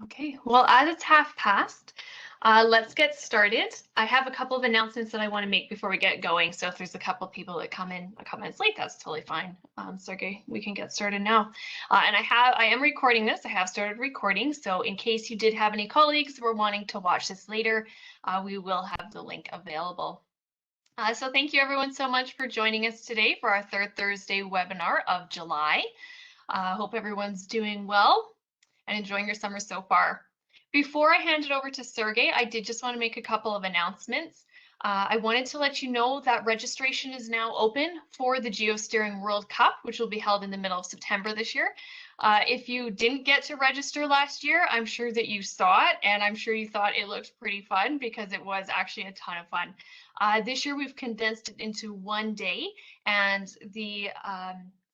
Okay, well, as it's half past, let's get started. I have a couple of announcements that I want to make before we get going. So if there's a couple of people that come in a couple minutes late, that's totally fine. Sergey, we can get started now. And I am recording this. I have started recording. So in case you did have any colleagues who were wanting to watch this later, we will have the link available. So thank you everyone so much for joining us today for our third Thursday webinar of July. Hope everyone's doing well and enjoying your summer so far. Before I hand it over to Sergey, I did just want to make a couple of announcements. I wanted to let you know that registration is now open for the Geosteering World Cup, which will be held in the middle of September this year. If you didn't get to register last year, I'm sure that you saw it, and I'm sure you thought it looked pretty fun because it was actually a ton of fun. This year we've condensed it into one day, and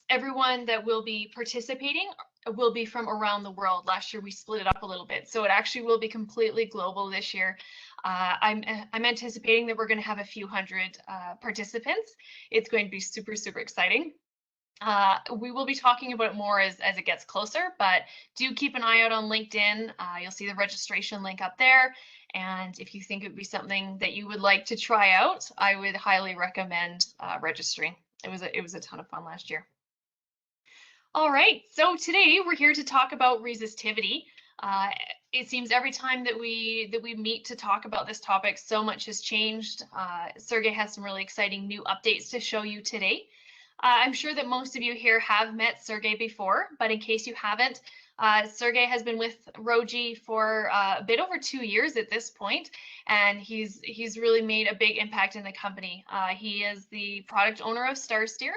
everyone that will be participating will be from around the world. Last year we split it up a little bit, so it actually will be completely global this year. I'm anticipating that we're going to have a few hundred participants. It's going to be super, super exciting. We will be talking about it more as it gets closer, but do keep an eye out on LinkedIn. You'll see the registration link up there. And if you think it would be something that you would like to try out, I would highly recommend registering. It was a ton of fun last year. All right, so today we're here to talk about resistivity. It seems every time that we meet to talk about this topic, so much has changed. Sergey has some really exciting new updates to show you today. I'm sure that most of you here have met Sergey before, but in case you haven't, Sergey has been with Rogii for a bit over 2 years at this point, and he's really made a big impact in the company. He is the product owner of StarSteer,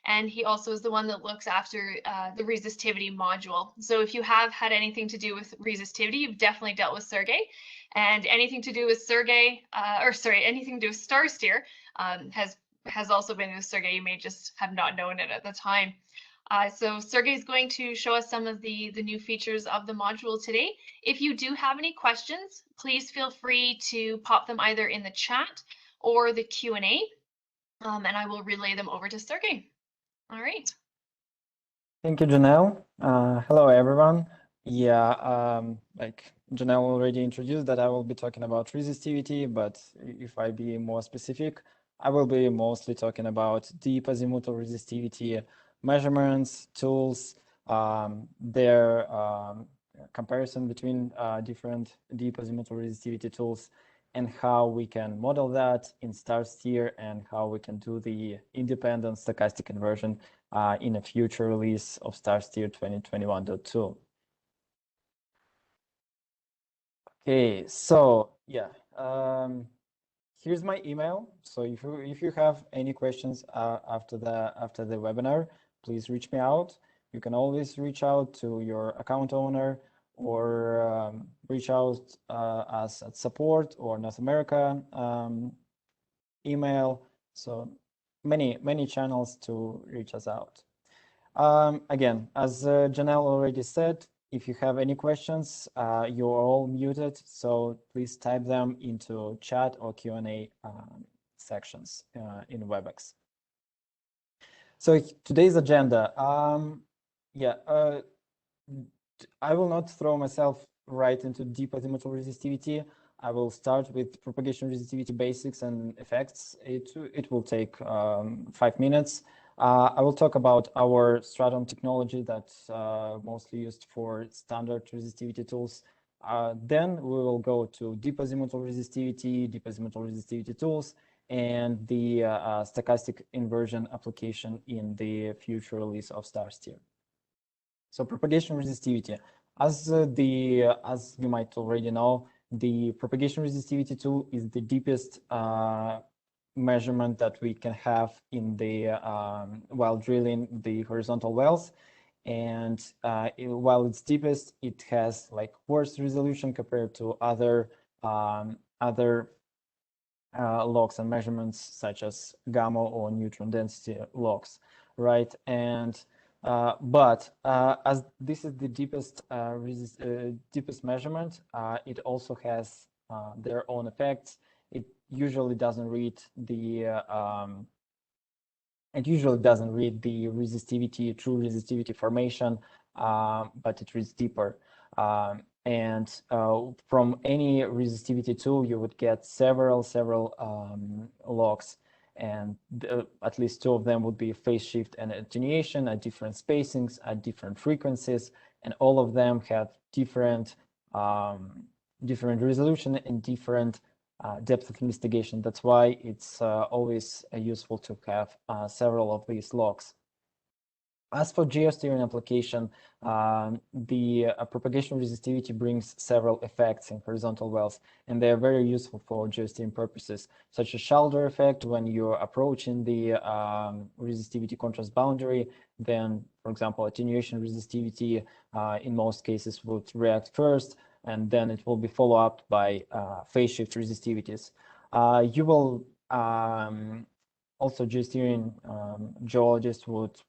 and he also is the one that looks after the resistivity module. So if you have had anything to do with resistivity, you've definitely dealt with Sergey, and anything to do with anything to do with StarSteer has also been with Sergey. You may just have not known it at the time. So Sergey is going to show us some of the new features of the module today. If you do have any questions, please feel free to pop them either in the chat or the Q&A, and I will relay them over to Sergey. All right. Thank you, Janelle. Hello, everyone. Yeah, like Janelle already introduced that I will be talking about resistivity, but if I be more specific, I will be mostly talking about deep azimuthal resistivity measurements, tools, their comparison between different deep azimuthal resistivity tools, and how we can model that in StarSteer and how we can do the independent stochastic inversion in a future release of StarSteer 2021.2. Okay, so yeah, here's my email. So if you have any questions after the webinar, please reach me out. You can always reach out to your account owner or reach out us at support or North America email. So many channels to reach us out. Again, as Janelle already said, if you have any questions, you're all muted, so please type them into chat or Q&A sections in WebEx. So today's agenda, I will not throw myself right into deep azimuthal resistivity. I will start with propagation resistivity basics and effects. It will take 5 minutes. I will talk about our Straton technology that's mostly used for standard resistivity tools. Then we will go to deep azimuthal resistivity tools, and the stochastic inversion application in the future release of StarSteer. So propagation resistivity, as you might already know, the propagation resistivity tool is the deepest measurement that we can have in the while drilling the horizontal wells, and while it's deepest, it has like worse resolution compared to other logs and measurements such as gamma or neutron density logs, right? And but as this is the deepest measurement, it also has their own effects. It usually doesn't read the resistivity, true resistivity formation, but it reads deeper. And from any resistivity tool, you would get several logs, and at least two of them would be phase shift and attenuation at different spacings, at different frequencies, and all of them have different resolution and different depth of investigation. That's why it's always useful to have several of these logs. As for geosteering application, the propagation resistivity brings several effects in horizontal wells, and they are very useful for geosteering purposes, such as shoulder effect when you're approaching the resistivity contrast boundary. Then, for example, attenuation resistivity in most cases would react first, and then it will be followed up by phase shift resistivities. You will also geosteering geologists would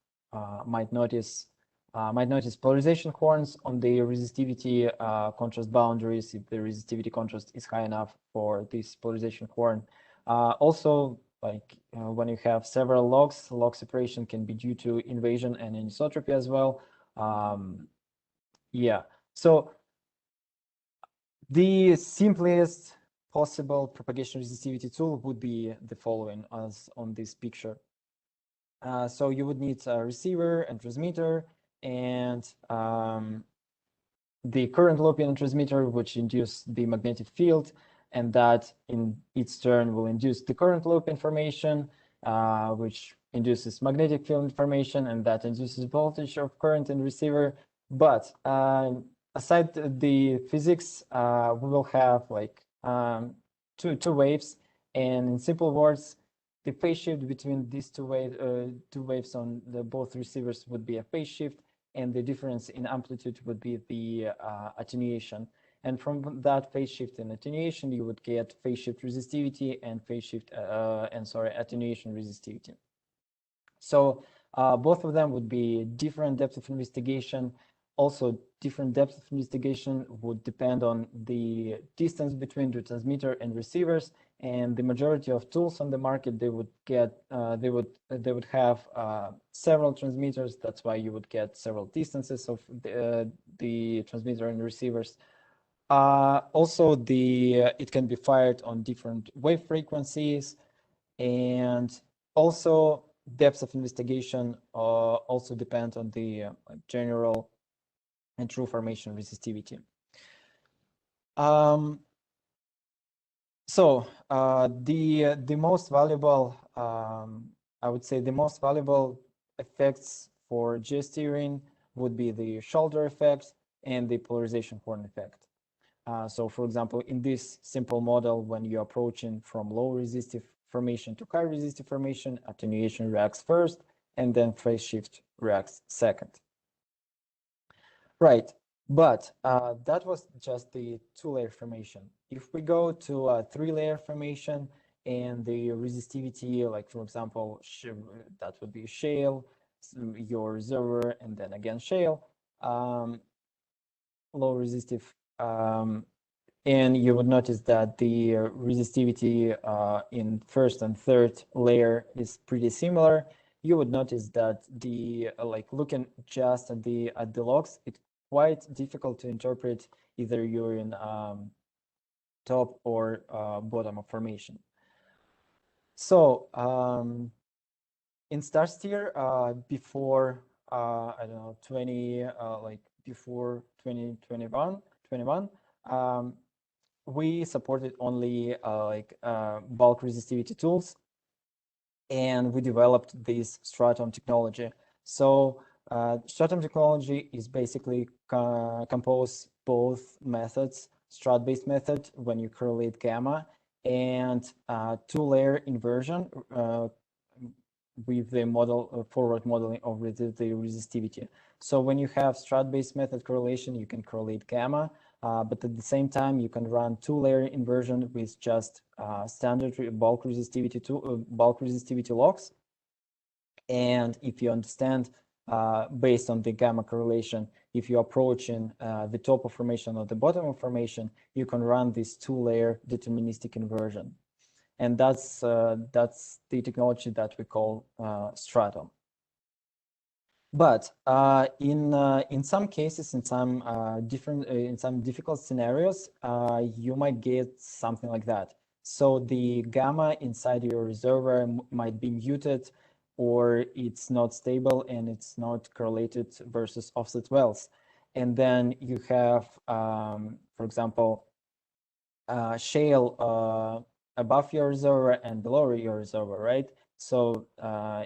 might notice polarization horns on the resistivity contrast boundaries if the resistivity contrast is high enough for this polarization horn. Also, like when you have several logs, log separation can be due to invasion and anisotropy as well. Yeah, so the simplest possible propagation resistivity tool would be the following, as on this picture. So you would need a receiver and transmitter, and the current loop-in transmitter, which induce the magnetic field, and that in its turn will induce the current loop information, which induces magnetic field information, and that induces voltage of current in receiver. But aside the physics, we will have like two waves, and in simple words, the phase shift between these two waves on both receivers would be a phase shift, and the difference in amplitude would be the attenuation. And from that phase shift and attenuation, you would get phase shift resistivity and attenuation resistivity. So both of them would be different depth of investigation. Also, different depth of investigation would depend on the distance between the transmitter and receivers. And the majority of tools on the market, they would have several transmitters. That's why you would get several distances of the transmitter and receivers. Also, it can be fired on different wave frequencies, and also depths of investigation also depend on the general and true formation resistivity. So the most valuable, I would say, the most valuable effects for geosteering would be the shoulder effect and the polarization horn effect. So, for example, in this simple model, when you're approaching from low resistive formation to high resistive formation, attenuation reacts first, and then phase shift reacts second. Right, but that was just the two-layer formation. If we go to a three-layer formation and the resistivity, like for example, that would be shale, your reservoir, and then again shale, low resistive, and you would notice that the resistivity in first and third layer is pretty similar. You would notice that the like looking just at the logs, it's quite difficult to interpret either you're in top or bottom of formation. So in StarSteer, before I don't know, before 2021, we supported only bulk resistivity tools, and we developed this Straton technology. So Straton Technology is basically compose both methods, Strat-based method when you correlate gamma, and two-layer inversion with the model forward modeling of the resistivity. So when you have Strat-based method correlation, you can correlate gamma, but at the same time you can run two-layer inversion with just standard bulk resistivity logs. And if you understand, based on the gamma correlation, if you're approaching the top of formation or the bottom of formation, you can run this two-layer deterministic inversion. And that's the technology that we call Straton. But in some cases, in some in some difficult scenarios, you might get something like that. So the gamma inside your reservoir might be muted, or it's not stable and it's not correlated versus offset wells. And then you have, for example, shale above your reservoir and below your reservoir, right? So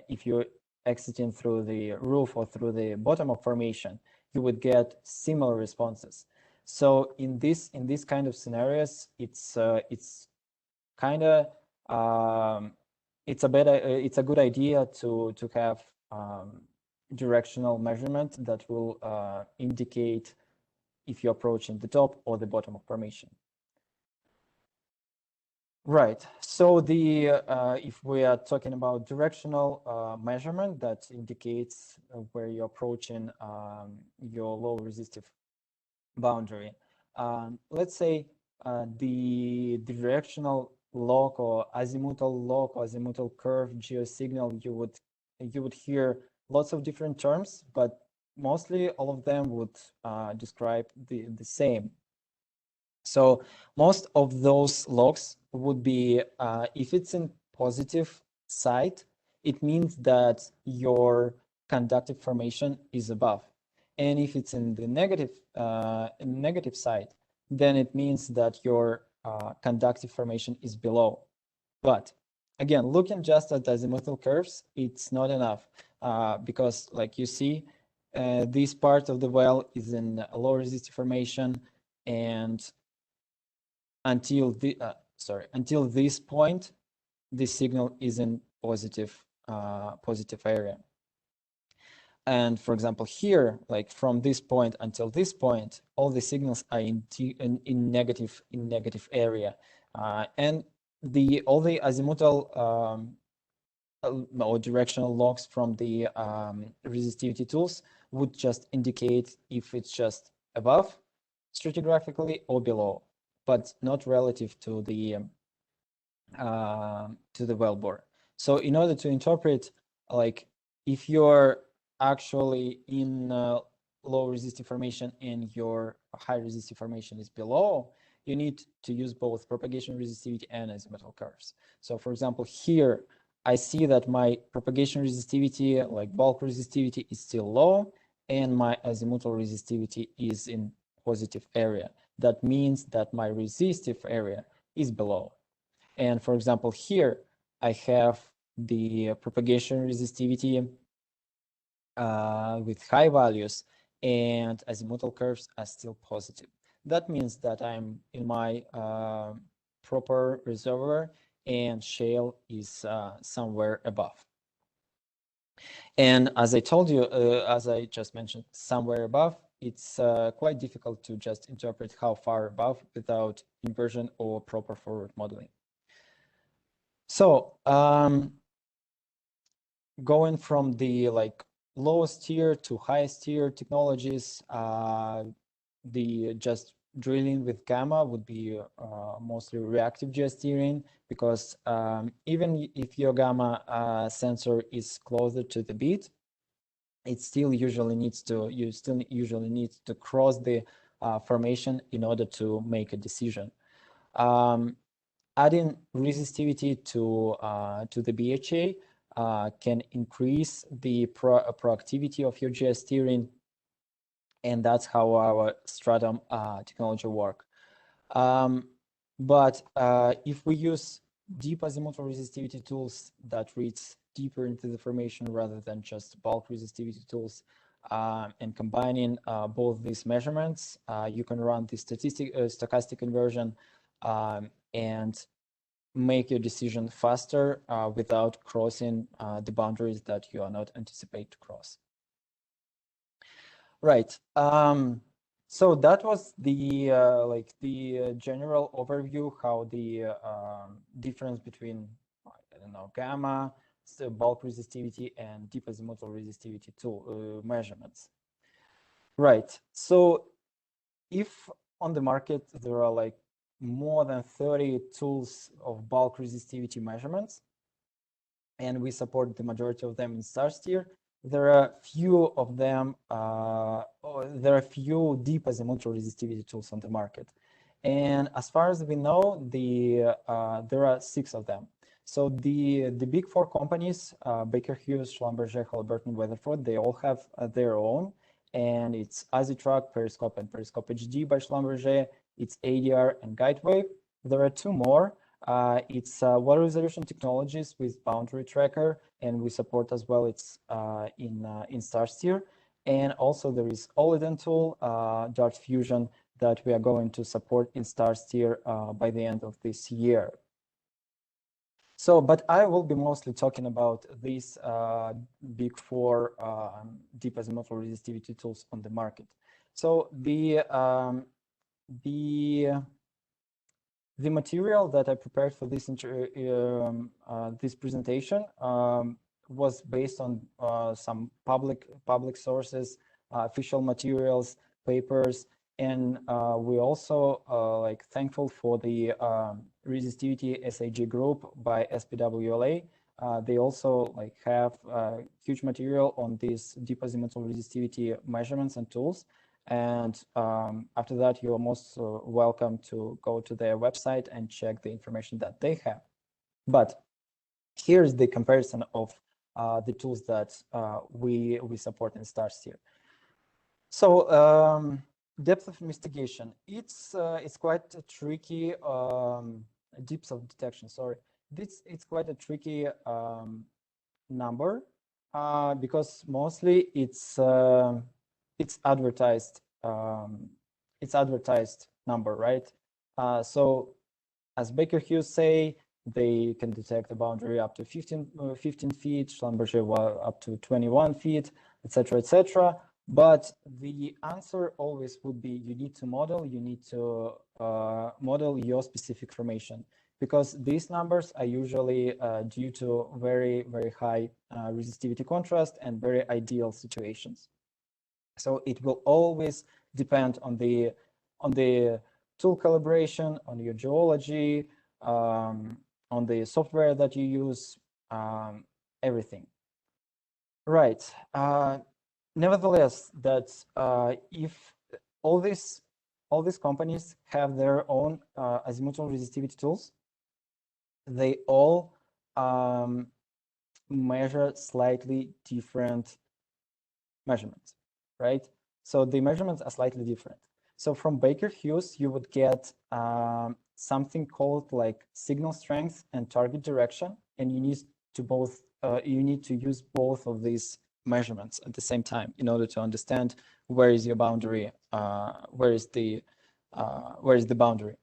if you're exiting through the roof or through the bottom of formation, you would get similar responses. So in this kind of scenarios, it's kind of it's a good idea to have directional measurement that will indicate if you're approaching the top or the bottom of formation. Right. So the if we are talking about directional measurement that indicates where you're approaching your low resistive boundary, let's say the directional log or azimuthal curve geosignal, you would hear lots of different terms, but mostly all of them would describe the same. So most of those logs would be, if it's in positive side, it means that your conductive formation is above. And if it's in the negative side, then it means that your conductive formation is below. But again, looking just at azimuthal curves, it's not enough because, like you see, this part of the well is in a low resistive formation, and until this point, the signal is in positive area. And for example, here, like from this point until this point, all the signals are in negative area, and all the azimuthal or directional logs from the resistivity tools would just indicate if it's just above stratigraphically or below, but not relative to the wellbore. So in order to interpret, like if you're actually in low resistive formation and your high resistive formation is below, you need to use both propagation resistivity and azimuthal curves. So for example, here I see that my propagation resistivity, like bulk resistivity, is still low, and my azimuthal resistivity is in positive area. That means that my resistive area is below. And for example, here I have the propagation resistivity with high values, and azimuthal curves are still positive. That means that I'm in my proper reservoir and shale is somewhere above. And as I told you, as I just mentioned, somewhere above, it's quite difficult to just interpret how far above without inversion or proper forward modeling. So going from the lowest tier to highest tier technologies, the just drilling with gamma would be mostly reactive geosteering, because even if your gamma sensor is closer to the bead, it still usually needs to cross the formation in order to make a decision. Adding resistivity to the BHA can increase the proactivity of your geosteering, and that's how our Straton technology work. But if we use deep azimuthal resistivity tools that reads deeper into the formation rather than just bulk resistivity tools, and combining both these measurements, you can run the stochastic inversion and make your decision faster without crossing the boundaries that you are not anticipate to cross. Right. So that was the general overview, how the difference between, I don't know, gamma, so bulk resistivity, and deep azimuthal resistivity tool measurements. Right. So if on the market there are more than 30 tools of bulk resistivity measurements, and we support the majority of them in StarSteer, there are few of them, there are few deep azimuthal resistivity tools on the market. And as far as we know, there are 6 of them. So the big 4 companies, Baker Hughes, Schlumberger, Halliburton, Weatherford, they all have their own. And it's Azitrack, Periscope, and Periscope HD by Schlumberger. It's ADR and Guidewave. There are 2 more. It's Water Resolution Technologies with Boundary Tracker, and we support as well. It's in StarSteer. And also there is Oliden tool, Dart Fusion, that we are going to support in StarSteer by the end of this year. So, but I will be mostly talking about these big 4 deep azimuthal resistivity tools on the market. So the material that I prepared for this this presentation was based on some public sources, official materials, papers, and we also like thankful for the resistivity SAG group by SPWLA. They also like have huge material on these deep azimuthal resistivity measurements and tools. And after that, you are most welcome to go to their website and check the information that they have. But here's the comparison of the tools that we support in StarSteer. So depth of investigation, it's quite a tricky, depth of detection, sorry. It's quite a tricky number because mostly it's advertised number, right? So as Baker Hughes say, they can detect a boundary up to 15 feet, Schlumberger up to 21 feet, etc., etc. But the answer always would be you need to model your specific formation, because these numbers are usually due to very, very high resistivity contrast and very ideal situations. So it will always depend on the tool calibration, on your geology, on the software that you use, everything. Right. Nevertheless, that if all these companies have their own azimuthal resistivity tools, they all measure slightly different measurements, right? So the measurements are slightly different. So from Baker Hughes, you would get something called like signal strength and target direction, and you need to use both of these measurements at the same time in order to understand where is your boundary, where is the boundary.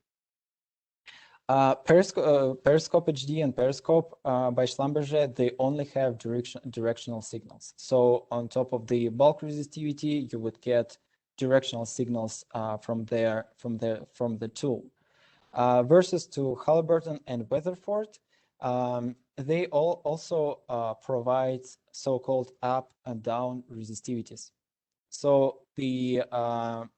Periscope HD and Periscope by Schlumberger, they only have directional signals. So on top of the bulk resistivity, you would get directional signals from the tool. Versus to Halliburton and Weatherford, they also provide so-called up and down resistivities. So the on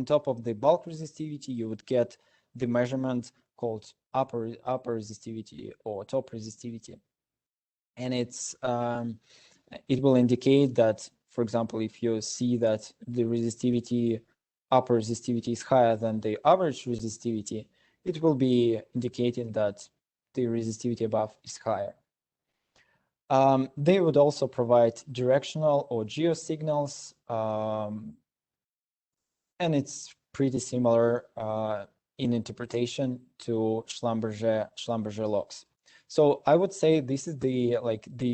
top of the bulk resistivity, you would get the measurement called upper resistivity or top resistivity, and it will indicate that, for example, if you see that the upper resistivity is higher than the average resistivity, it will be indicating that the resistivity above is higher. They would also provide directional or geo signals, and it's pretty similar in interpretation to Schlumberger logs. So I would say this is the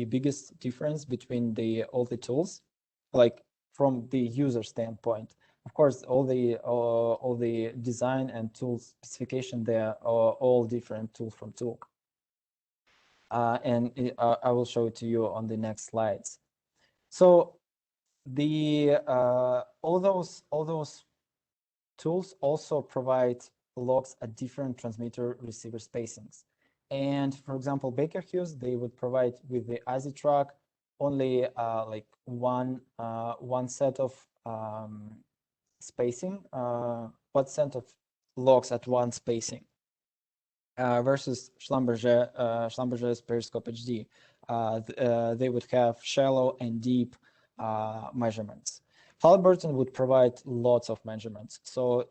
biggest difference between all the tools, like from the user standpoint. Of course, all the design and tool specification, they are all different tool from tool. And I will show it to you on the next slides. So the all those tools also provide logs at different transmitter receiver spacings. And for example, Baker Hughes, they would provide with the Azitrack only like one set of spacing, one set of logs at one spacing. Versus Schlumberger's Periscope HD. they would have shallow and deep measurements. Halliburton would provide lots of measurements. So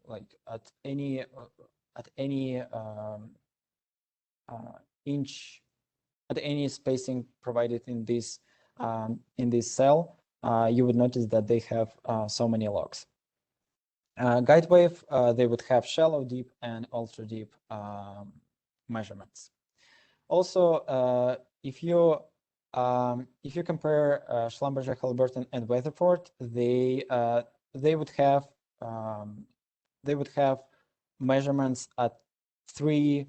like at any inch, at any spacing provided in this cell, you would notice that they have so many logs. Guide wave, they would have shallow, deep, and ultra deep measurements. Also, if you compare Schlumberger, Halliburton, and Weatherford, they would have measurements at three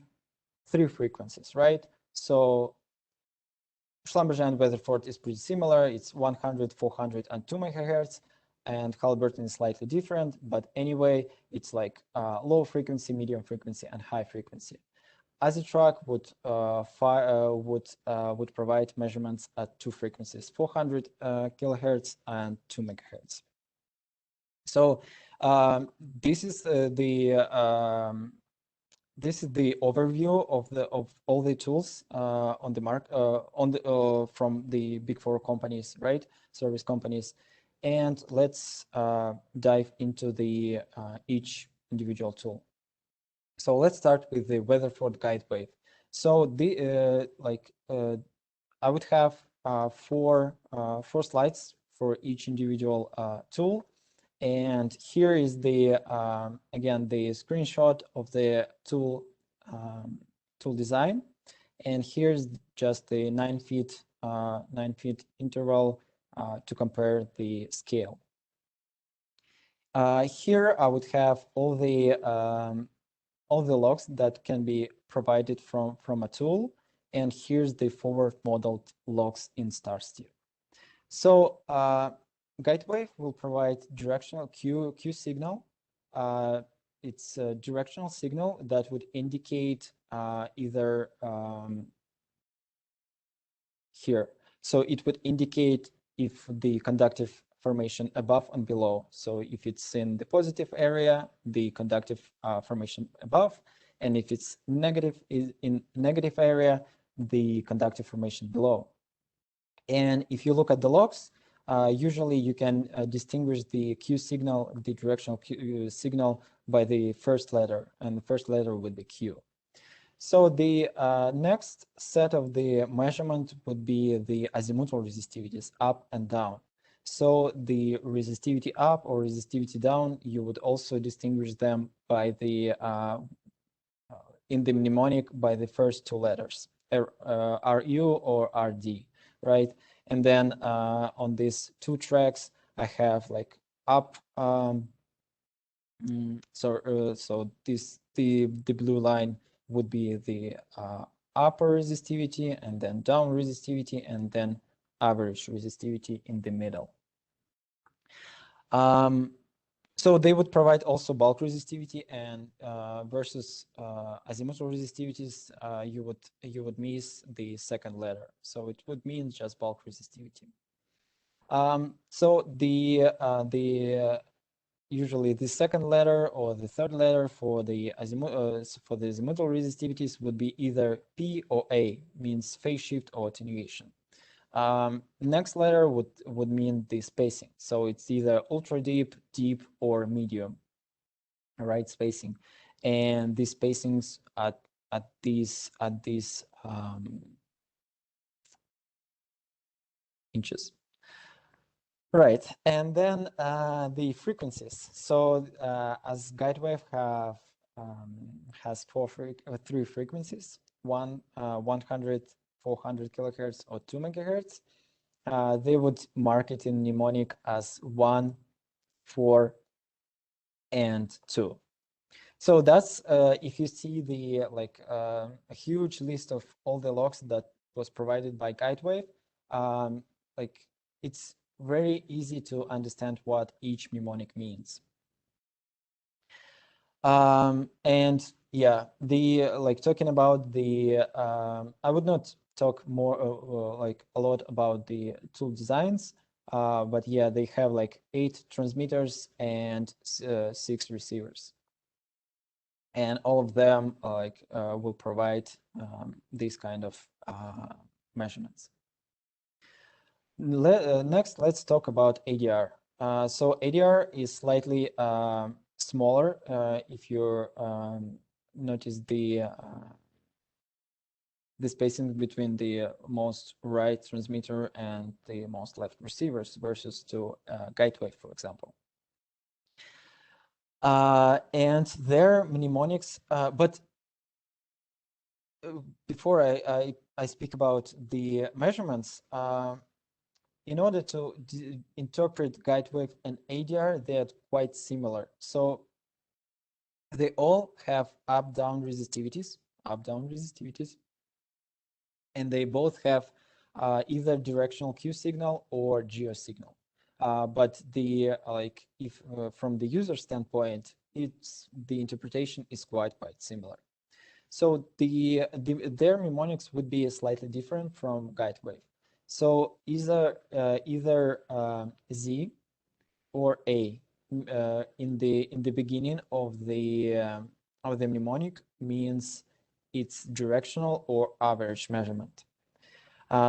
frequencies, right? So Schlumberger and Weatherford is pretty similar. It's 100, 400, and 2 megahertz, and Halliburton is slightly different. But anyway, it's like low frequency, medium frequency, and high frequency. Azitrac would provide measurements at 2 frequencies, 400 kilohertz and 2 megahertz. So this is the overview of all the tools on the market from the big four companies, right? Service companies, and let's dive into the each individual tool. So let's start with the Weatherford guide wave. So the I would have four slides for each individual tool, and here is the again the screenshot of the tool design, and here's just the 9 feet interval to compare the scale. Here I would have all the logs that can be provided from a tool, and here's the forward modeled logs in StarSteer. So guide wave will provide directional Q signal. It's a directional signal that would indicate either here. So it would indicate if the conductive formation above and below. So if it's in the positive area, the conductive formation above, and if it's negative, is in negative area, the conductive formation below. And if you look at the logs, usually you can distinguish the Q signal, the directional Q signal, by the first letter, and the first letter would be Q. So the next set of the measurement would be the azimuthal resistivities, up and down. So the resistivity up or resistivity down, you would also distinguish them by the in the mnemonic by the first two letters, RU or RD, right? And then on these two tracks, I have like up. So this the blue line would be the upper resistivity, and then down resistivity, and then average resistivity in the middle. So they would provide also bulk resistivity, and versus azimuthal resistivities, you would miss the second letter. So it would mean just bulk resistivity. So usually the second letter or the third letter for the azimuthal resistivities would be either P or A, means phase shift or attenuation. Next letter would mean the spacing. So it's either ultra deep, deep, or medium, right? Spacing, and these spacings at these inches. Right, and then the frequencies. So as guide wave has three frequencies: 100, 400 kilohertz, or 2 megahertz. They would mark it in mnemonic as 1, 4, and 2. So that's if you see the a huge list of all the logs that was provided by guide wave, it's very easy to understand what each mnemonic means. And yeah, the talking about the I would not talk more a lot about the tool designs, but yeah, they have 8 transmitters and 6 receivers, and all of them will provide this kind of measurements. Next, let's talk about ADR. So ADR is slightly smaller if you notice the spacing between the most right transmitter and the most left receivers versus to guide wave, for example. And their mnemonics, but before I speak about the measurements, in order to interpret guide wave and ADR, they're quite similar. So they all have up-down resistivities, and they both have either directional Q signal or geo signal. But the if from the user standpoint, the interpretation is quite similar. So their mnemonics would be slightly different from guide wave. So either Z or A in the beginning of the mnemonic means it's directional or average measurement.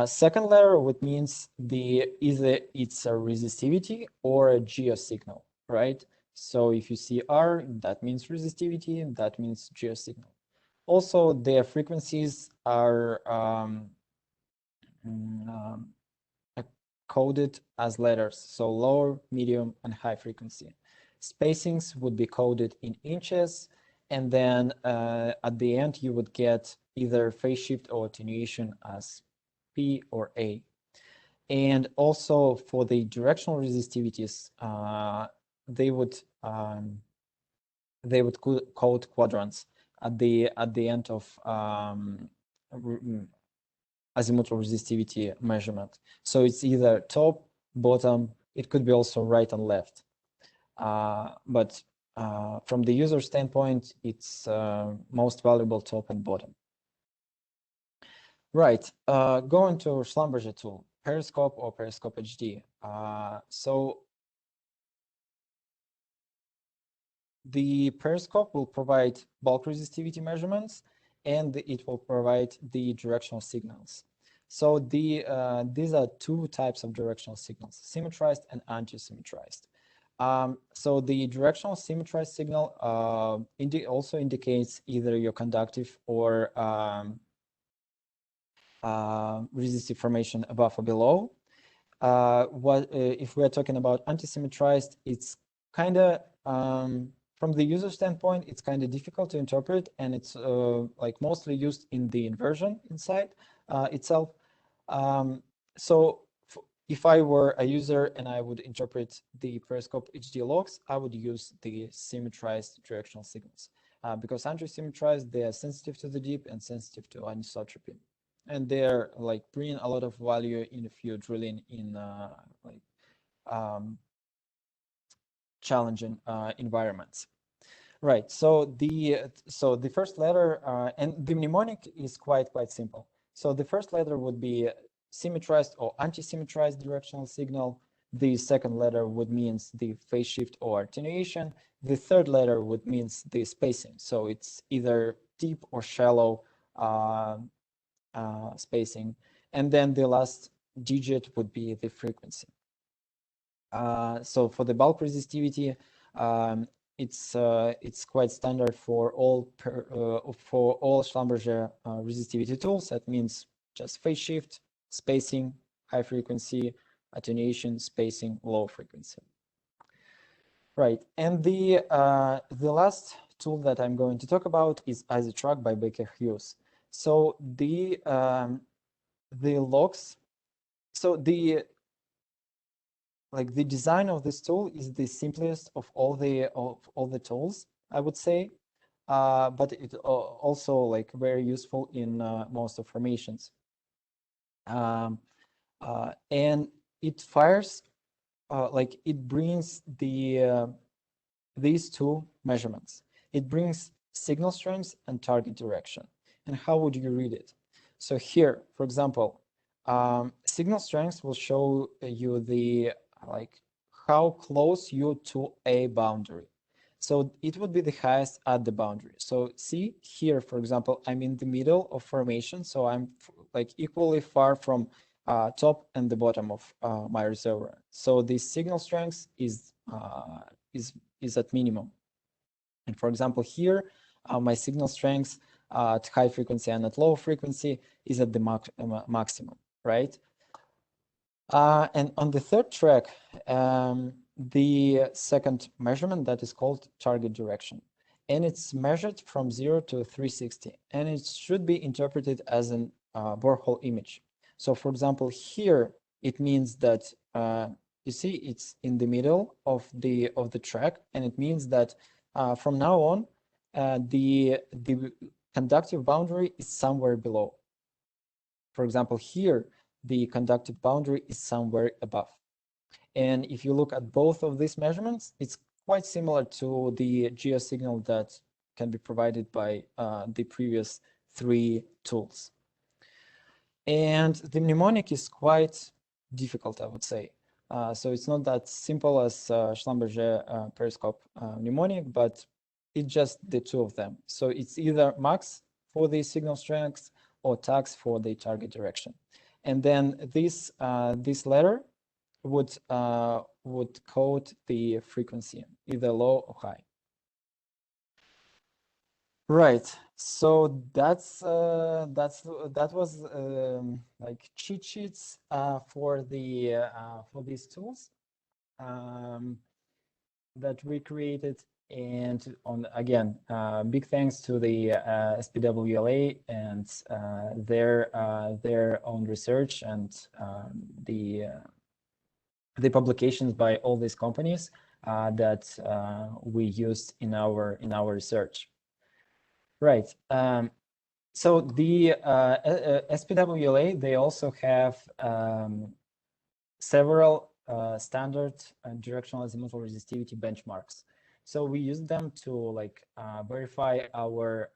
Second letter would means either it's a resistivity or a geosignal, right? So if you see R, that means resistivity, and that means geosignal. Also, their frequencies are coded as letters, so low, medium, and high frequency. Spacings would be coded in inches, and then at the end you would get either phase shift or attenuation as P or A. And also for the directional resistivities, they would code quadrants at the end of azimuthal resistivity measurement. So it's either top, bottom, it could be also right and left. But from the user standpoint, it's most valuable top and bottom. Right, going to Schlumberger tool, Periscope or Periscope HD. So the Periscope will provide bulk resistivity measurements, and it will provide the directional signals. So these are two types of directional signals, symmetrized and anti-symmetrized. So the directional symmetrized signal also indicates either your conductive or resistive formation above or below. If we're talking about anti-symmetrized, it's kind of from the user standpoint, it's kind of difficult to interpret, and it's like mostly used in the inversion inside itself. So if I were a user and I would interpret the Periscope HD logs, I would use the symmetrized directional signals because anti-symmetrized, they are sensitive to the dip and sensitive to anisotropy, and they're like bringing a lot of value in if you're drilling in challenging environments. Right. So the first letter and the mnemonic is quite simple. So the first letter would be symmetrized or anti-symmetrized directional signal. The second letter would means the phase shift or attenuation. The third letter would means the spacing. So it's either deep or shallow spacing, and then the last digit would be the frequency. So for the bulk resistivity, it's quite standard for all Schlumberger resistivity tools. That means just phase shift, spacing, high frequency, attenuation, spacing, low frequency. Right, and the last tool that I'm going to talk about is IsoTrack by Baker Hughes. So the logs, so the design of this tool is the simplest of all the tools, I would say, but it also like very useful in most of formations. And it fires it brings these two measurements. It brings signal strength and target direction. And how would you read it? So here, for example, signal strength will show you the how close you to a boundary. So it would be the highest at the boundary. So see here, for example, I'm in the middle of formation. So I'm like equally far from top and the bottom of my reservoir. So the signal strength is at minimum. And for example, here my signal strength at high frequency and at low frequency is at the maximum, right? And on the third track, the second measurement that is called target direction. And it's measured from 0 to 360. And it should be interpreted as an borehole image. So for example, here, it means that, you see, it's in the middle of the track. And it means that from now on, the conductive boundary is somewhere below. For example, here, the conductive boundary is somewhere above. And if you look at both of these measurements, it's quite similar to the geosignal that can be provided by the previous 3 tools. And the mnemonic is quite difficult, I would say. So it's not that simple as Schlumberger Periscope mnemonic, but it's just the 2 of them. So it's either max for the signal strength or tax for the target direction. And then this letter would code the frequency, either low or high. Right. So that was like cheat sheets for these tools that we created. And again, big thanks to the SPWLA and their own research and the publications by all these companies that we used in our research. Right. So the SPWLA, they also have several standard directional azimuthal resistivity benchmarks. So we use them to like verify our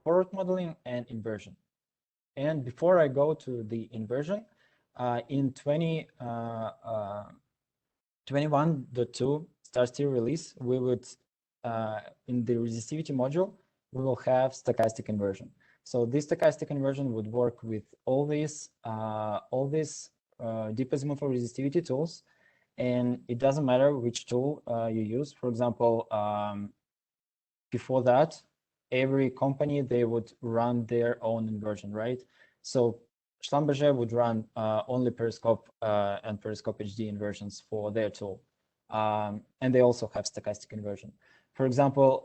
forward modeling and inversion. And before I go to the inversion, in 21.2 StarSteer release, we would in the resistivity module, we will have stochastic inversion. So this stochastic inversion would work with all these deep azimuthal resistivity tools, and it doesn't matter which tool you use. For example, before that, every company, they would run their own inversion, right? So Schlumberger would run only Periscope and Periscope HD inversions for their tool. And they also have stochastic inversion. For example,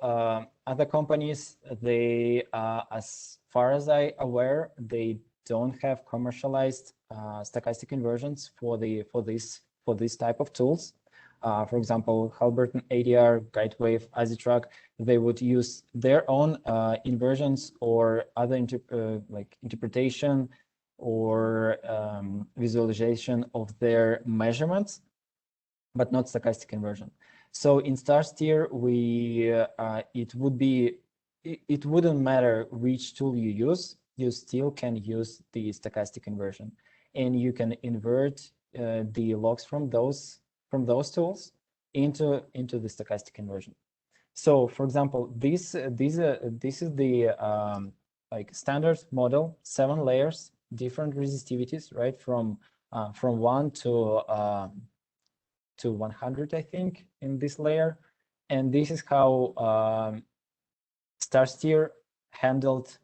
other companies, they, as far as I'm aware, they don't have commercialized stochastic inversions for this type of tools. For example, Halliburton ADR, Guidewave, Azitrack, they would use their own inversions or other interpretation or visualization of their measurements, but not stochastic inversion. So in StarSteer, it wouldn't matter which tool you use, you still can use the stochastic inversion, and you can invert the logs from those tools into the stochastic inversion. So, for example, this is the like standard model, 7 layers, different resistivities, right? From 1 to 100, I think, in this layer, and this is how StarSteer handled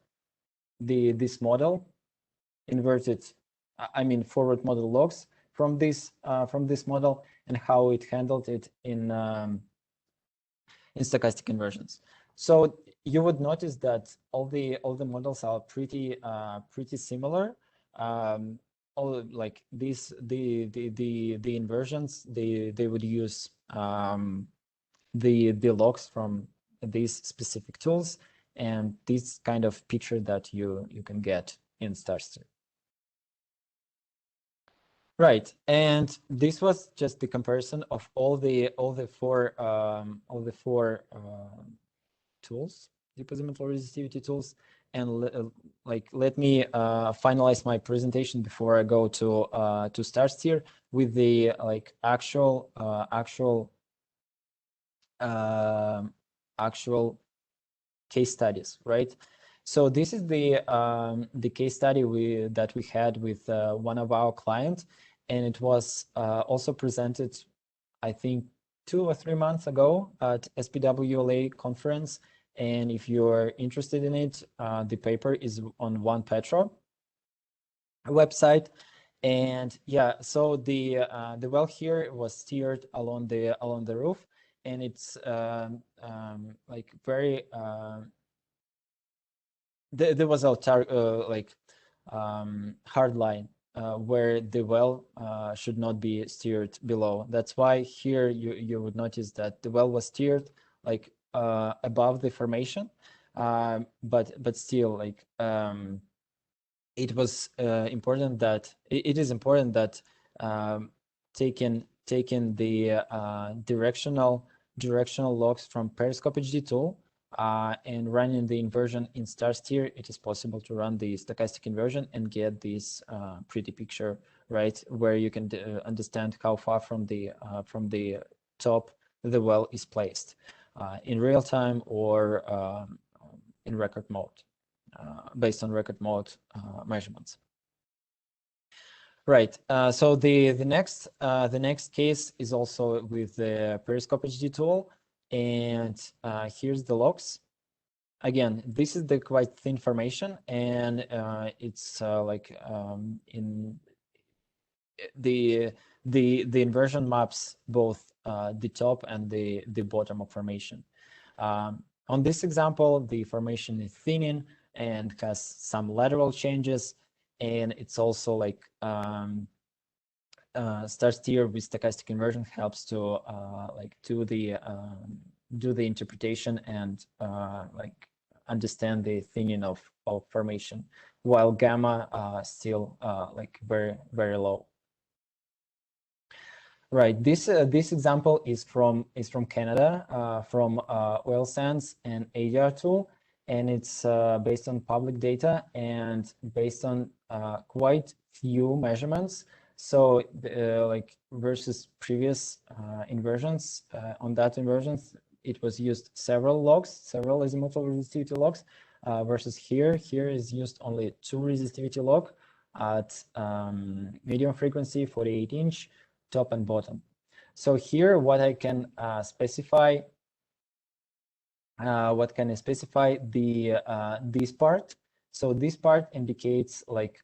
this model, inverted, I mean forward model logs from this model, and how it handled it in stochastic inversions. So you would notice that all the models are pretty similar. All like these the inversions, they would use the logs from these specific tools, and this kind of picture that you can get in StarSteer. Right, and this was just the comparison of all the four tools, deep azimuthal resistivity tools, and let me finalize my presentation before I go to StarSteer with the actual case studies, right? So this is the case study that we had with one of our clients, and it was also presented, I think, 2 or 3 months ago at SPWLA conference. And if you're interested in it, the paper is on One Petro website. And yeah, so the well here was steered along the roof, and it's like very there was a hard line where the well should not be steered below. That's why here you would notice that the well was steered like above the formation, but still like it was important that it is important that taking the directional logs from Periscope HD tool and running the inversion in StarSteer, it is possible to run the stochastic inversion and get this pretty picture, right, where you can understand how far from the top the well is placed in real time or in record mode, based on record mode measurements. Right. So the next case is also with the Periscope HD tool, and here's the logs. Again, this is the quite thin formation, and it's in the inversion maps both the top and the bottom of formation. On this example, the formation is thinning and has some lateral changes, and it's also like StarSteer with stochastic inversion helps to do the interpretation and understand the thinning of formation, while gamma still very, very low. Right. This example is from Canada, from oil sands and ADR tool, and it's based on public data and based on quite few measurements. So versus previous inversions, on that inversions, it was used several logs, several azimuthal resistivity logs, versus here is used only 2 resistivity log at medium frequency, 48-inch, top and bottom. So here, what I can specify, the this part. So this part indicates like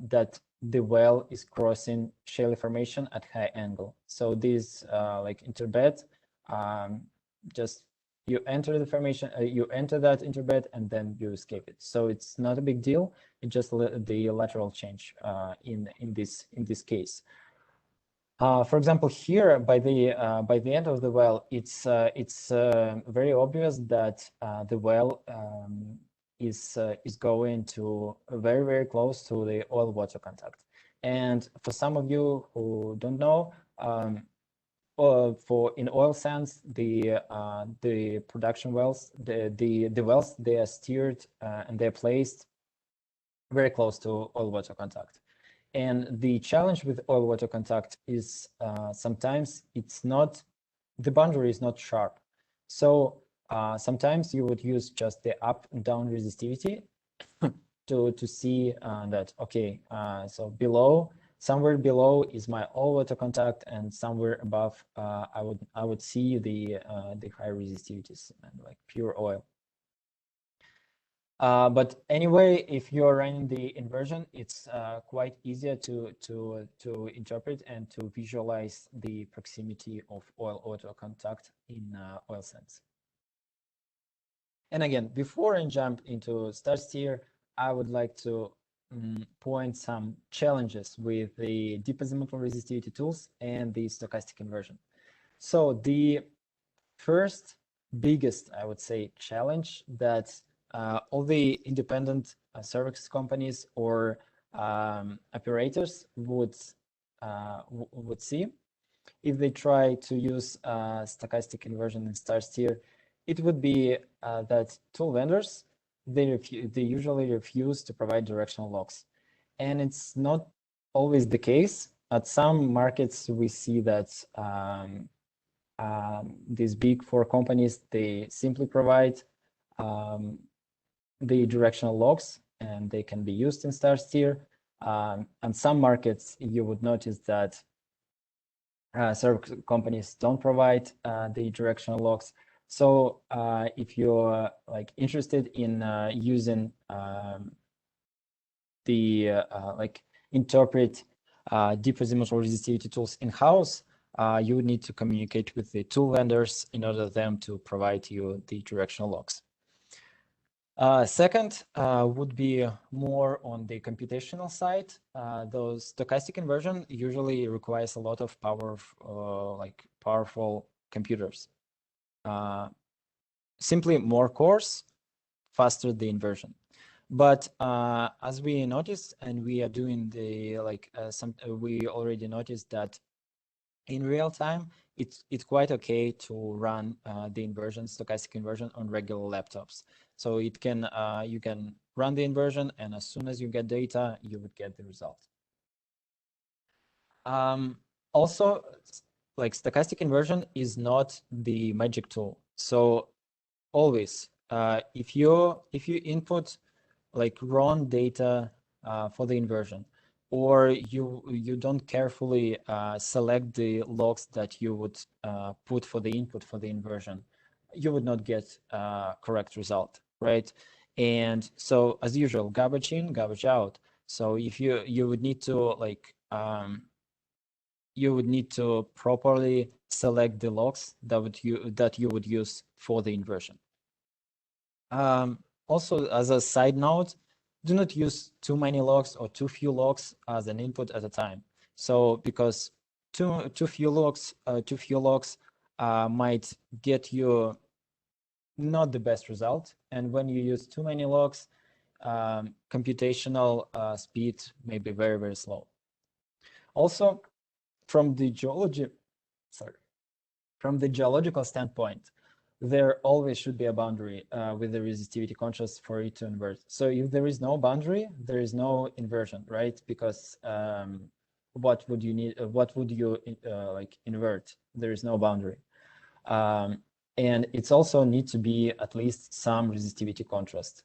that the well is crossing shale formation at high angle. So this interbed, just you enter the formation, you enter that interbed and then you escape it. So it's not a big deal. It's just the lateral change in this case. For example, here by the end of the well, it's very obvious that the well is going to very, very close to the oil-water contact. And for some of you who don't know, in oil sands, the production wells, the wells, they are steered and they're placed very close to oil-water contact. And the challenge with oil-water contact is sometimes the boundary is not sharp. So sometimes you would use just the up and down resistivity to see that, okay, so somewhere below is my oil-water contact, and somewhere above I would see the high resistivities and like pure oil. But anyway, if you're running the inversion, it's quite easier to interpret and to visualize the proximity of oil-water contact in oil sands. And again, before I jump into StarSteer, I would like to point some challenges with the deep azimuthal resistivity tools and the stochastic inversion. So the first biggest, I would say, challenge that all the independent service companies or operators would see if they try to use stochastic inversion in StarSteer, it would be that tool vendors, they usually refuse to provide directional logs, and it's not always the case. At some markets, we see that these big 4 companies, they simply provide the directional logs, and they can be used in StarSteer. And some markets, you would notice that service companies don't provide the directional logs. So if you're like interested in using the like interpret deep azimuthal resistivity tools in-house, you would need to communicate with the tool vendors in order for them to provide you the directional logs. Second would be more on the computational side. Those stochastic inversion usually requires a lot of powerful computers. Simply more cores, faster the inversion. But as we noticed, and we are doing the we already noticed that in real time, it's quite okay to run the inversion, stochastic inversion, on regular laptops. So it can you can run the inversion, and as soon as you get data, you would get the result. Also, like stochastic inversion is not the magic tool. So always, if you input like wrong data for the inversion, or you don't carefully select the logs that you would put for the input for the inversion, you would not get correct result, right? And so as usual, garbage in, garbage out. So if you would need to like you would need to properly select the logs that you would use for the inversion. Also, as a side note, do not use too many logs or too few logs as an input at a time. So because too few logs might get you not the best result, and when you use too many logs, computational speed may be very, very slow. Also, from the geological standpoint, there always should be a boundary with the resistivity contrast for it to invert. So if there is no boundary, there is no inversion, right? Because what would you need? What would you like invert? There is no boundary, and it's also need to be at least some resistivity contrast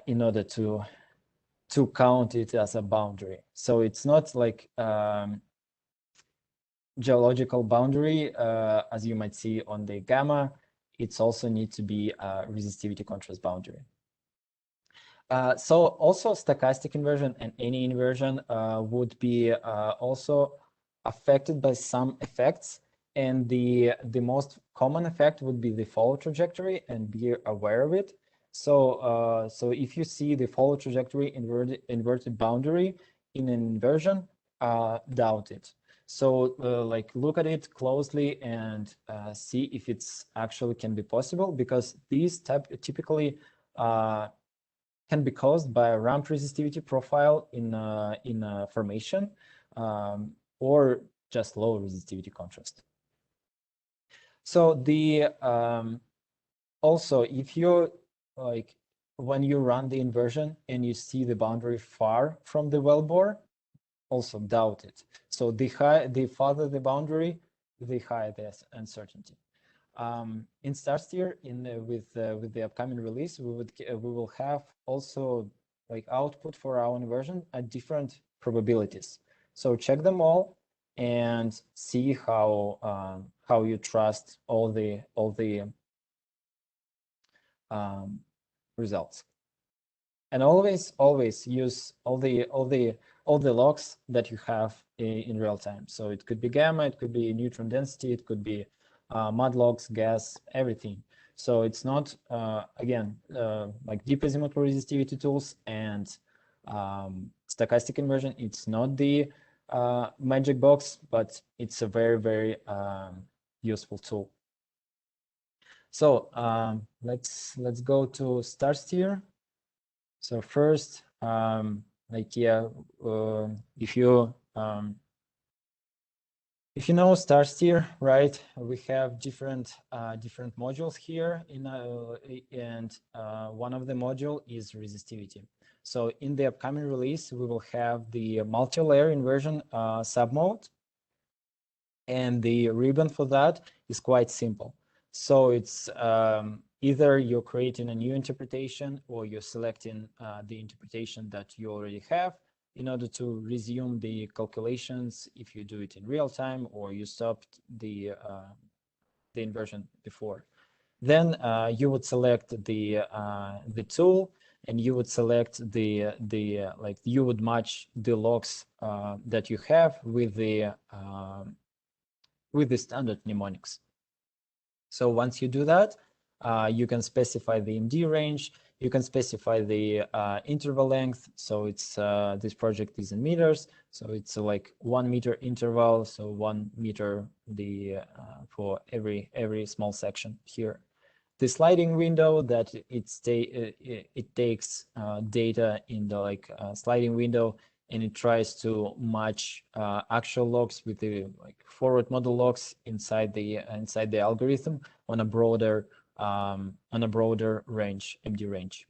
in order to count it as a boundary. So it's not like geological boundary, as you might see on the gamma. It's also need to be a resistivity contrast boundary. So also stochastic inversion and any inversion would be also affected by some effects, and the most common effect would be the follow trajectory, and be aware of it. So so if you see the follow trajectory inverted boundary in an inversion, doubt it. So like look at it closely and see if it's actually can be possible, because these typically can be caused by a ramp resistivity profile in a formation, or just low resistivity contrast. So the also, if you like when you run the inversion and you see the boundary far from the wellbore, also doubt it. So the farther the boundary, the higher the uncertainty. In StarSteer, with the upcoming release, we will have also like output for our inversion at different probabilities. So check them all and see how you trust all the results. And always use all the logs that you have in real time. So it could be gamma, it could be neutron density, it could be mud logs, gas, everything. So it's not again like deep azimuthal resistivity tools and stochastic inversion. It's not the magic box, but it's a very, very useful tool. So let's go to StarSteer. So first, like yeah, if you know StarSteer, right? We have different modules here and one of the module is resistivity. So in the upcoming release, we will have the multi-layer inversion submode, and the ribbon for that is quite simple. So it's either you're creating a new interpretation or you're selecting the interpretation that you already have in order to resume the calculations if you do it in real time or you stopped the inversion before. Then you would select the tool, and you would select like you would match the logs that you have with the standard mnemonics. So once you do that, you can specify the MD range. You can specify the interval length. So it's this project is in meters. So it's like 1 meter interval. So 1 meter for every small section here. The sliding window that it takes data in the like sliding window, and it tries to match actual logs with the like forward model logs inside the algorithm on a broader range, MD range.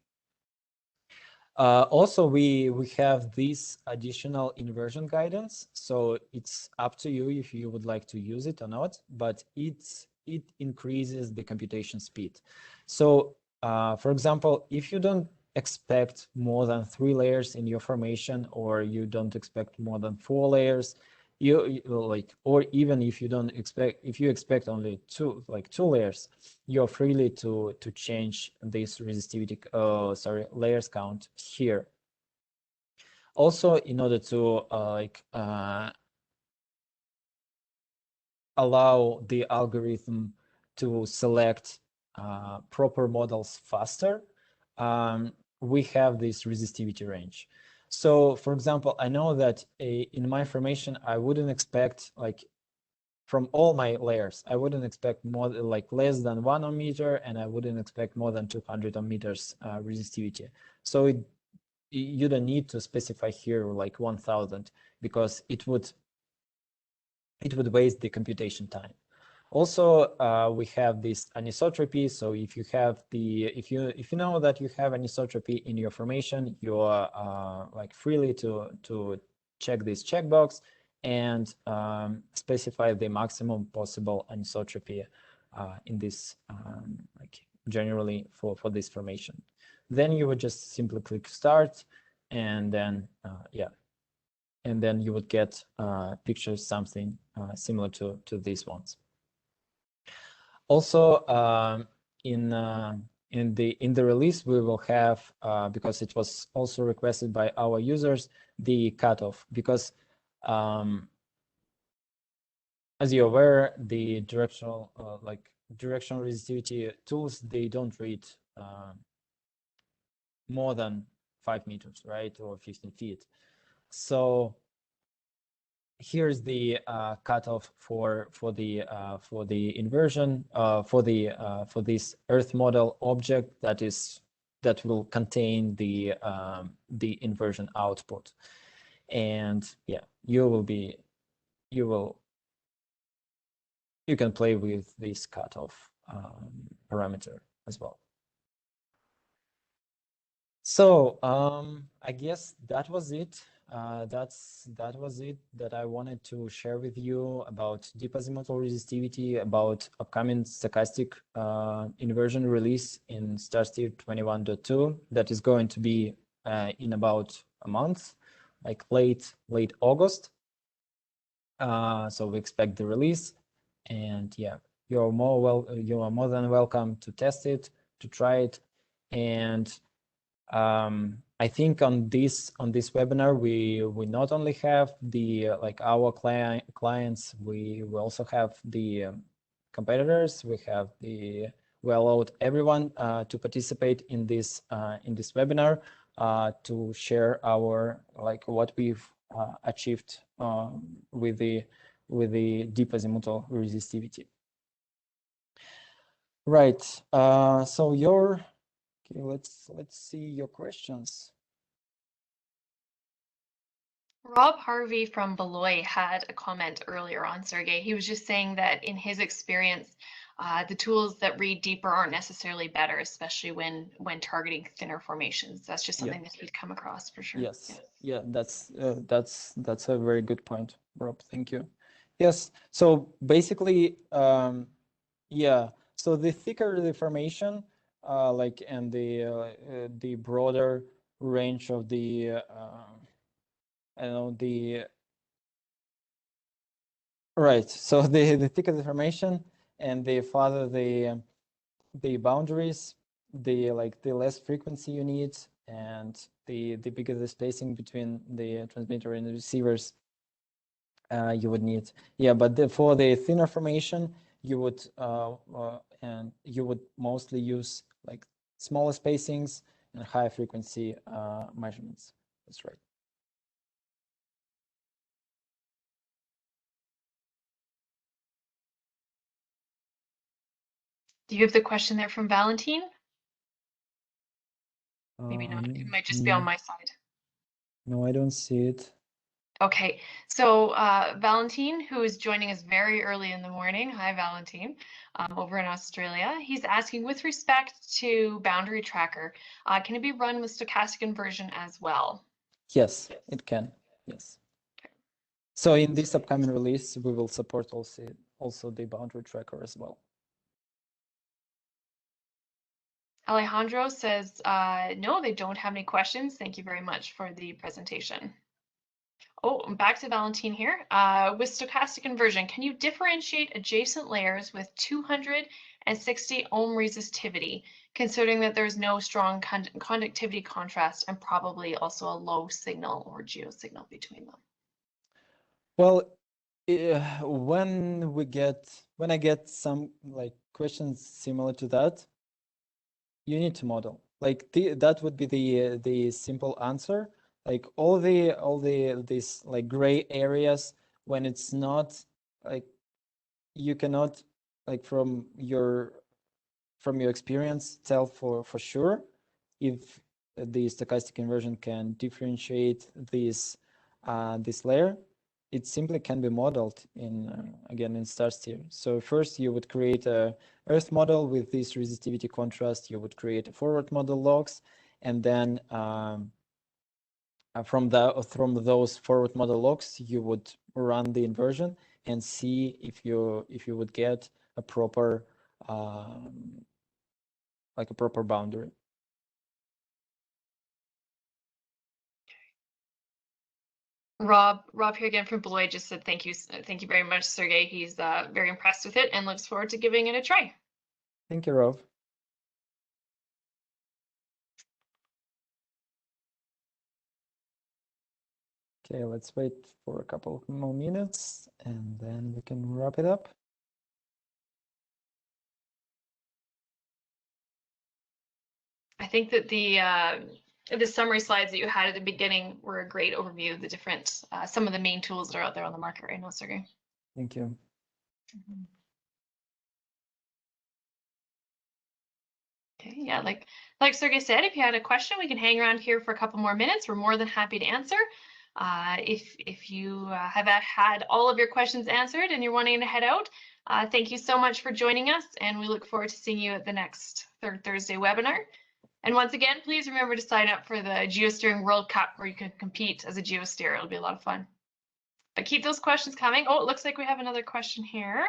Also, we have this additional inversion guidance, so it's up to you if you would like to use it or not, but it increases the computation speed. So, for example, if you don't expect more than 3 layers in your formation, or you don't expect more than 4 layers, you like, or even if you expect only 2 layers, you're freely to change this resistivity layers count here. Also, in order to allow the algorithm to select proper models faster, we have this resistivity range. So, for example, I know that in my formation, I wouldn't expect like from all my layers, I wouldn't expect more like less than 1 ohm meter, and I wouldn't expect more than 200 ohm meters resistivity. So you don't need to specify here like 1000, because it would waste the computation time. Also, we have this anisotropy. So if you have if you know that you have anisotropy in your formation, you are like freely to check this checkbox and specify the maximum possible anisotropy in this like generally for this formation. Then you would just simply click start, and then and then you would get pictures something similar to these ones. Also, in the release, we will have, because it was also requested by our users, the cutoff, because as you're aware, the directional resistivity tools, they don't read more than 5 meters, right, or 15 feet. So here's the cutoff for the inversion for this Earth model object that will contain the inversion output, and yeah, you can play with this cutoff parameter as well. So I guess that was it. That was it that I wanted to share with you about deep azimuthal resistivity, about upcoming stochastic inversion release in StarSteer 21.2 that is going to be in about a month, like late August. So we expect the release, and yeah, you are more than welcome to test it, to try it, and I think on this webinar, we not only have the like our clients, we also have the competitors. We allowed everyone to participate in this webinar to share our like what we've achieved with the deep azimuthal resistivity. Right. So okay, let's see your questions. Rob Harvey from Beloy had a comment earlier on Sergey. He was just saying that in his experience, the tools that read deeper aren't necessarily better, especially when targeting thinner formations. That's just something that he'd come across for sure. Yes. Yeah, that's a very good point, Rob. Thank you. Yes. So basically, yeah. So the thicker the formation, like, and the broader range of the, I don't know, the, right. So the thicker the formation and the farther the boundaries, the less frequency you need, and the bigger the spacing between the transmitter and the receivers you would need. Yeah, but for the thinner formation, you would and you would mostly use like smaller spacings and high frequency measurements. That's right. Do you have the question there from Valentine? Maybe not. It might just be on my side. No, I don't see it. Okay, so Valentine, who is joining us very early in the morning, hi Valentine, over in Australia, he's asking, with respect to boundary tracker, can it be run with stochastic inversion as well? Yes, it can. Yes. So in this upcoming release, we will support also the boundary tracker as well. Alejandro says, no, they don't have any questions. Thank you very much for the presentation. Oh, I'm back to Valentine here. With stochastic inversion, can you differentiate adjacent layers with 260 ohm resistivity, considering that there's no strong conductivity contrast and probably also a low signal or geosignal between them? Well, when I get some like questions similar to that, you need to model. Like that would be the simple answer. Like all these like gray areas, when it's not like, you cannot like from your experience tell for sure if the stochastic inversion can differentiate this layer. It simply can be modeled in again in StarSteer. So first you would create a Earth model with this resistivity contrast. You would create a forward model logs, and then from those forward model logs, you would run the inversion and see if you would get a proper like a proper boundary. Rob here again from Beloit just said thank you very much, Sergey. He's very impressed with it and looks forward to giving it a try. Thank you, Rob. Okay, let's wait for a couple of more minutes and then we can wrap it up. I think that the summary slides that you had at the beginning were a great overview of the different, some of the main tools that are out there on the market right now, Sergey. Thank you. Okay, yeah, like Sergey said, if you had a question, we can hang around here for a couple more minutes. We're more than happy to answer. If you have had all of your questions answered and you're wanting to head out, thank you so much for joining us, and we look forward to seeing you at the next third Thursday webinar. And once again, please remember to sign up for the Geosteering World Cup, where you can compete as a geosteer. It'll be a lot of fun. But keep those questions coming. Oh, it looks like we have another question here.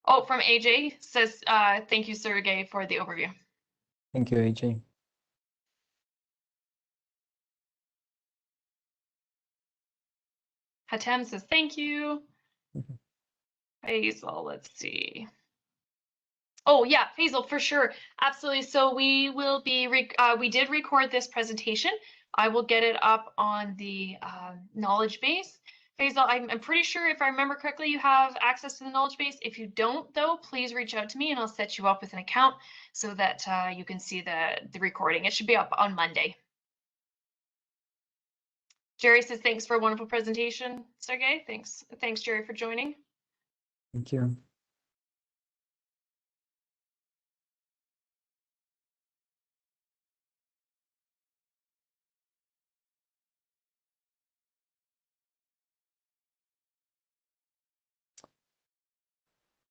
Oh, from AJ, says, thank you, Sergey, for the overview. Thank you, AJ. Hatem says, thank you. Faisal, let's see. Oh yeah, Faisal, for sure, absolutely. So we will be, we did record this presentation. I will get it up on the knowledge base. Faisal, I'm pretty sure, if I remember correctly, you have access to the knowledge base. If you don't, though, please reach out to me and I'll set you up with an account so that you can see the recording. It should be up on Monday. Jerry says, thanks for a wonderful presentation, Sergey. Thanks, Jerry, for joining. Thank you.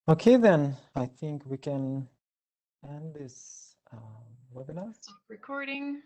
Okay, then I think we can end this webinar. Stop recording.